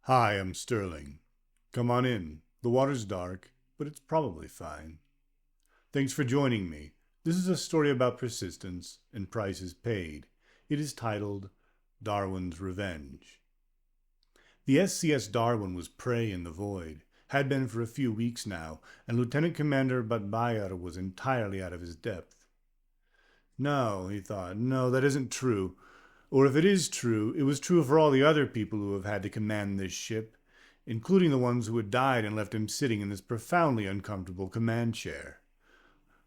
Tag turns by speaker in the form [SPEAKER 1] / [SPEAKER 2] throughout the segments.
[SPEAKER 1] Hi, I'm Sterling. Come on in. The water's dark, but it's probably fine. Thanks for joining me. This is a story about persistence and prices paid. It is titled Darwin's Revenge. The SCS Darwin was prey in the void, had been for a few weeks now, and Lieutenant Commander Batbayar was entirely out of his depth. No, he thought, no, that isn't true. Or if it is true, it was true for all the other people who have had to command this ship, including the ones who had died and left him sitting in this profoundly uncomfortable command chair.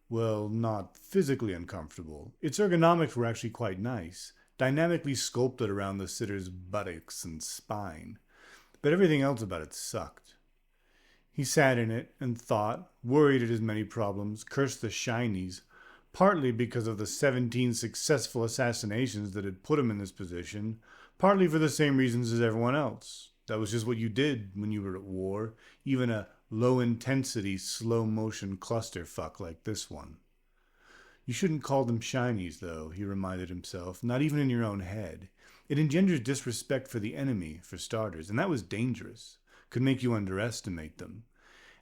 [SPEAKER 1] Well, not physically uncomfortable. Its ergonomics were actually quite nice, dynamically sculpted around the sitter's buttocks and spine. But everything else about it sucked. He sat in it and thought, worried at his many problems, cursed the shinies, partly because of the 17 successful assassinations that had put him in this position, partly for the same reasons as everyone else. That was just what you did when you were at war, even a low-intensity, slow-motion clusterfuck like this one. You shouldn't call them shinies, though, he reminded himself, not even in your own head. It engenders disrespect for the enemy, for starters, and that was dangerous, could make you underestimate them.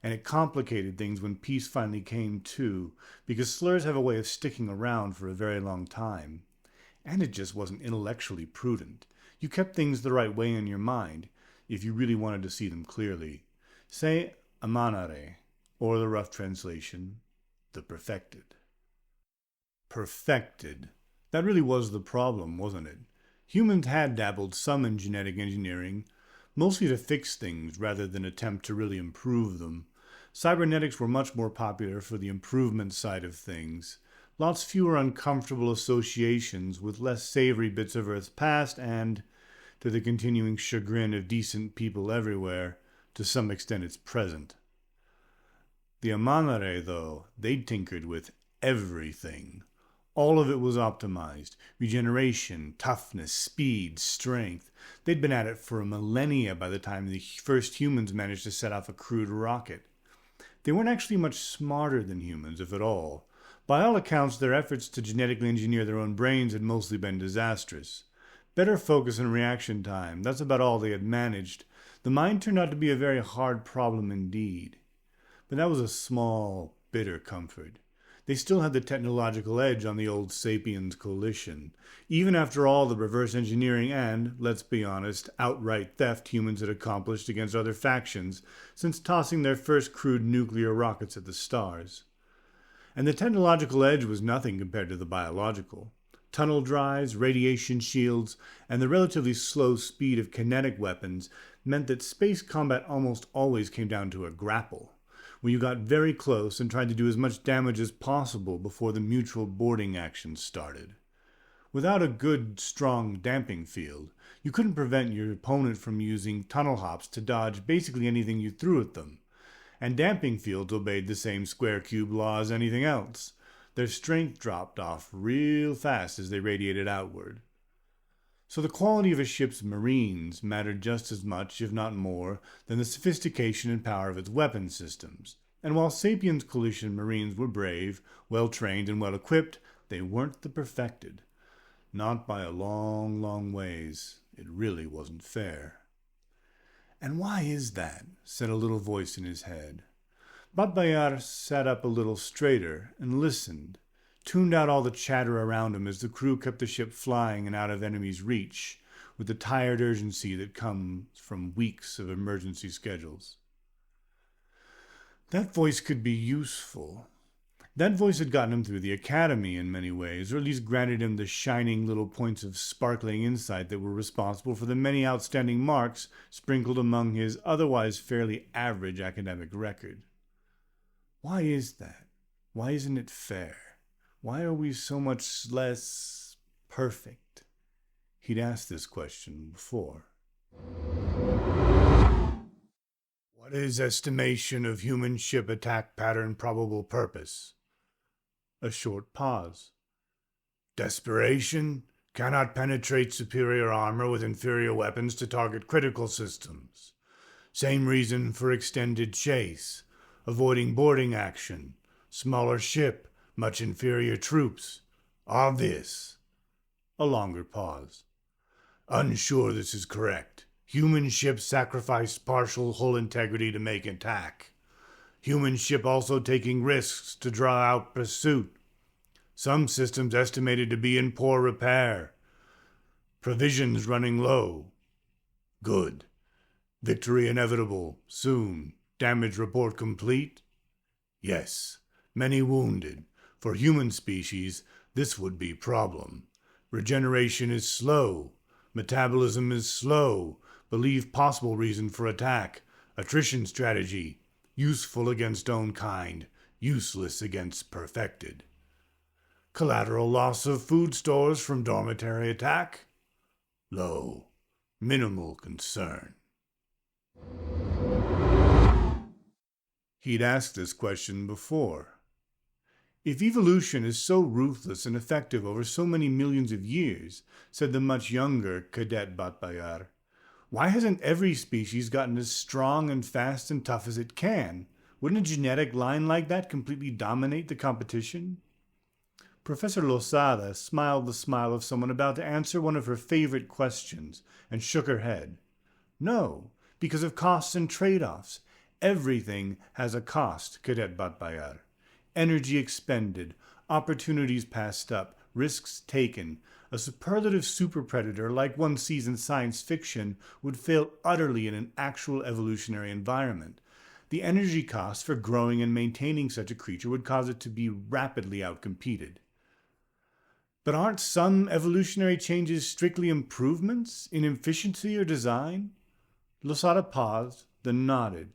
[SPEAKER 1] And it complicated things when peace finally came too, because slurs have a way of sticking around for a very long time. And it just wasn't intellectually prudent. You kept things the right way in your mind, if you really wanted to see them clearly. Say amanare, or the rough translation, the perfected. Perfected. That really was the problem, wasn't it? Humans had dabbled some in genetic engineering, mostly to fix things rather than attempt to really improve them. Cybernetics were much more popular for the improvement side of things. Lots fewer uncomfortable associations with less savory bits of Earth's past and, to the continuing chagrin of decent people everywhere, to some extent its present. The Amanare, though, they'd tinkered with everything. All of it was optimized. Regeneration, toughness, speed, strength. They'd been at it for a millennia by the time the first humans managed to set off a crude rocket. They weren't actually much smarter than humans, if at all. By all accounts, their efforts to genetically engineer their own brains had mostly been disastrous. Better focus and reaction time, that's about all they had managed. The mind turned out to be a very hard problem indeed. But that was a small, bitter comfort. They still had the technological edge on the old Sapiens coalition, even after all the reverse engineering and, let's be honest, outright theft humans had accomplished against other factions since tossing their first crude nuclear rockets at the stars. And the technological edge was nothing compared to the biological. Tunnel drives, radiation shields, and the relatively slow speed of kinetic weapons meant that space combat almost always came down to a grapple, when you got very close and tried to do as much damage as possible before the mutual boarding action started. Without a good, strong damping field, you couldn't prevent your opponent from using tunnel hops to dodge basically anything you threw at them, and damping fields obeyed the same square-cube law as anything else. Their strength dropped off real fast as they radiated outward. So the quality of a ship's marines mattered just as much, if not more, than the sophistication and power of its weapon systems. And while Sapiens Coalition marines were brave, well-trained, and well-equipped, they weren't the perfected. Not by a long, long ways. It really wasn't fair. "And why is that?" said a little voice in his head. Batbayar sat up a little straighter and listened, tuned out all the chatter around him as the crew kept the ship flying and out of enemy's reach, with the tired urgency that comes from weeks of emergency schedules. That voice could be useful. That voice had gotten him through the academy in many ways, or at least granted him the shining little points of sparkling insight that were responsible for the many outstanding marks sprinkled among his otherwise fairly average academic record. Why is that? Why isn't it fair? Why are we so much less perfect? He'd asked this question before. What is estimation of human ship attack pattern probable purpose? A short pause. Desperation? Cannot penetrate superior armor with inferior weapons to target critical systems. Same reason for extended chase. Avoiding boarding action. Smaller ship. Much inferior troops. Obvious. A longer pause. Unsure this is correct. Human ship sacrificed partial hull integrity to make attack. Human ship also taking risks to draw out pursuit. Some systems estimated to be in poor repair. Provisions running low. Good. Victory inevitable. Soon. Damage report complete? Yes. Many wounded. For human species, this would be problem. Regeneration is slow. Metabolism is slow. Believe possible reason for attack. Attrition strategy. Useful against own kind. Useless against perfected. Collateral loss of food stores from dormitory attack? Low. Minimal concern. He'd asked this question before. If evolution is so ruthless and effective over so many millions of years, said the much younger Cadet Batbayar, why hasn't every species gotten as strong and fast and tough as it can? Wouldn't a genetic line like that completely dominate the competition? Professor Losada smiled the smile of someone about to answer one of her favorite questions and shook her head. No, because of costs and trade-offs. Everything has a cost, Cadet Batbayar. Energy expended, opportunities passed up, risks taken. A superlative super-predator like one sees in science fiction would fail utterly in an actual evolutionary environment. The energy cost for growing and maintaining such a creature would cause it to be rapidly outcompeted. But aren't some evolutionary changes strictly improvements in efficiency or design? Losada paused, then nodded.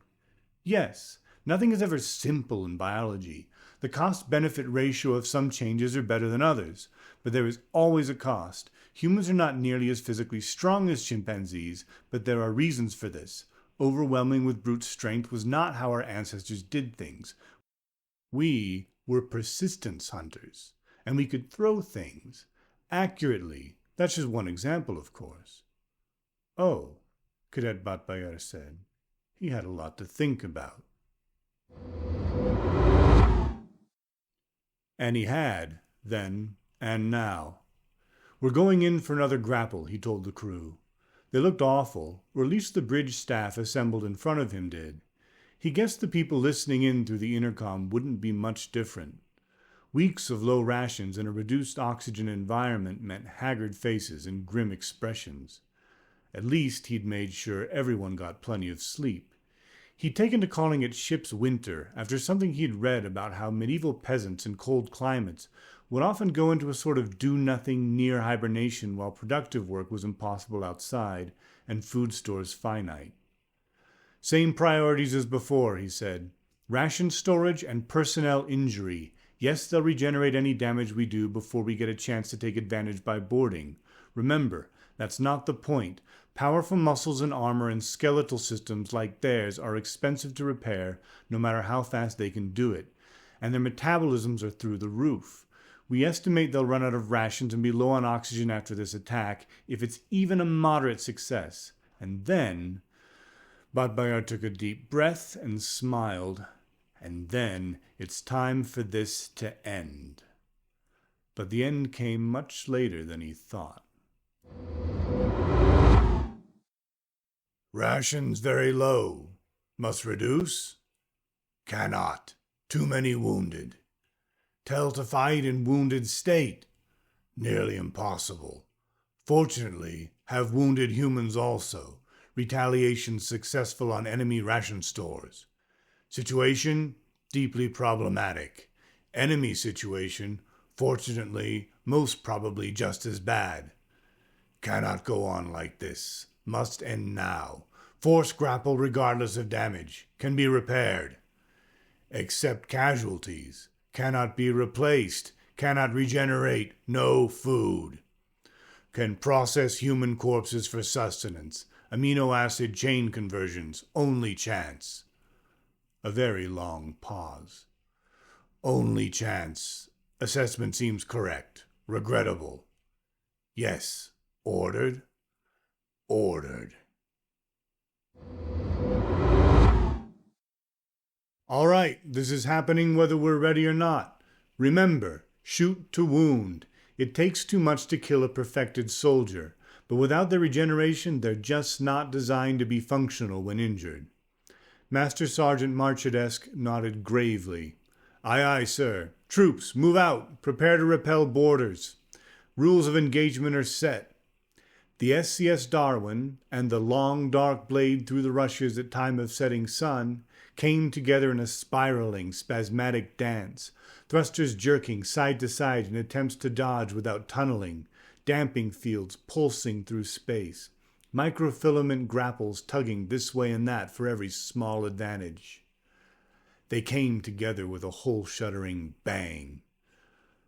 [SPEAKER 1] Yes, nothing is ever simple in biology. The cost-benefit ratio of some changes are better than others, but there is always a cost. Humans are not nearly as physically strong as chimpanzees, but there are reasons for this. Overwhelming with brute strength was not how our ancestors did things. We were persistence hunters, and we could throw things accurately. That's just one example, of course. Oh, Cadet Batbayar said. He had a lot to think about. And he had, then and now. We're going in for another grapple, he told the crew. They looked awful, or at least the bridge staff assembled in front of him did. He guessed the people listening in through the intercom wouldn't be much different. Weeks of low rations and a reduced oxygen environment meant haggard faces and grim expressions. At least he'd made sure everyone got plenty of sleep. He'd taken to calling it ship's winter after something he'd read about how medieval peasants in cold climates would often go into a sort of do-nothing near hibernation while productive work was impossible outside and food stores finite. Same priorities as before, he said. Ration storage and personnel injury. Yes, they'll regenerate any damage we do before we get a chance to take advantage by boarding. Remember, that's not the point. Powerful muscles and armor and skeletal systems like theirs are expensive to repair, no matter how fast they can do it. And their metabolisms are through the roof. We estimate they'll run out of rations and be low on oxygen after this attack, if it's even a moderate success. And then... Batbayar took a deep breath and smiled. And then it's time for this to end. But the end came much later than he thought. Rations very low. Must reduce? Cannot. Too many wounded. Tell to fight in wounded state? Nearly impossible. Fortunately, have wounded humans also. Retaliation successful on enemy ration stores. Situation? Deeply problematic. Enemy situation? Fortunately, most probably just as bad. Cannot go on like this. Must end now. Force grapple regardless of damage. Can be repaired. Accept casualties. Cannot be replaced. Cannot regenerate. No food. Can process human corpses for sustenance. Amino acid chain conversions. Only chance. A very long pause. Only chance. Assessment seems correct. Regrettable. Yes. Ordered. Ordered. All right, this is happening whether we're ready or not. Remember, shoot to wound. It takes too much to kill a perfected soldier. But without their regeneration, they're just not designed to be functional when injured. Master Sergeant Marchedesk nodded gravely. Aye, aye, sir. Troops, move out. Prepare to repel boarders. Rules of engagement are set. The SCS Darwin and the long dark blade through the rushes at time of setting sun came together in a spiraling, spasmodic dance, thrusters jerking side to side in attempts to dodge without tunneling, damping fields pulsing through space, microfilament grapples tugging this way and that for every small advantage. They came together with a hole-shuttering bang.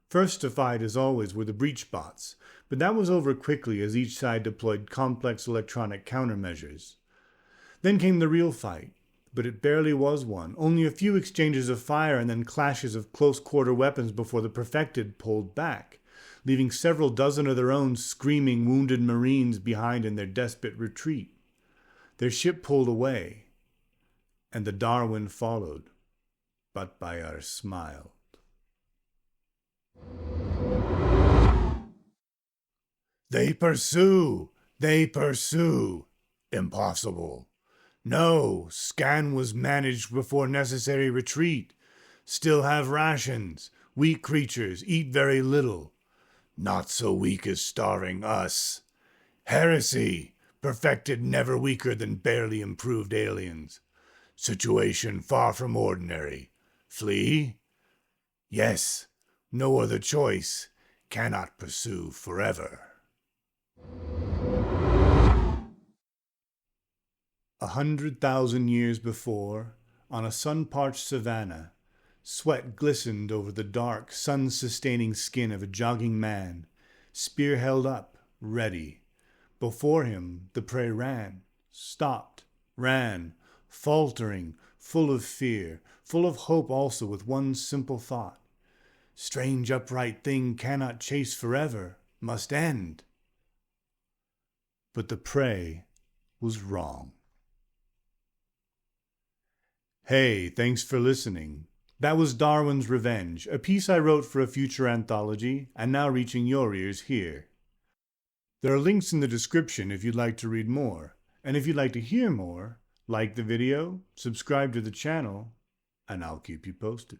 [SPEAKER 1] First to fight, as always, were the breach bots, but that was over quickly as each side deployed complex electronic countermeasures. Then came the real fight, but it barely was one. Only a few exchanges of fire and then clashes of close-quarter weapons before the perfected pulled back, leaving several dozen of their own screaming wounded Marines behind in their desperate retreat. Their ship pulled away, and the Darwin followed, but by our smile. They pursue! They pursue! Impossible. No, scan was managed before necessary retreat. Still have rations. Weak creatures, eat very little. Not so weak as starving us. Heresy! Perfected never weaker than barely improved aliens. Situation far from ordinary. Flee? Yes. No other choice. Cannot pursue forever. 100,000 years before, on a sun-parched savanna, sweat glistened over the dark, sun-sustaining skin of a jogging man, spear held up, ready. Before him, the prey ran, stopped, ran, faltering, full of fear, full of hope also with one simple thought. Strange upright thing cannot chase forever, must end. But the prey was wrong. Hey, thanks for listening. That was Darwin's Revenge, a piece I wrote for a future anthology, and now reaching your ears here. There are links in the description if you'd like to read more, and if you'd like to hear more, like the video, subscribe to the channel, and I'll keep you posted.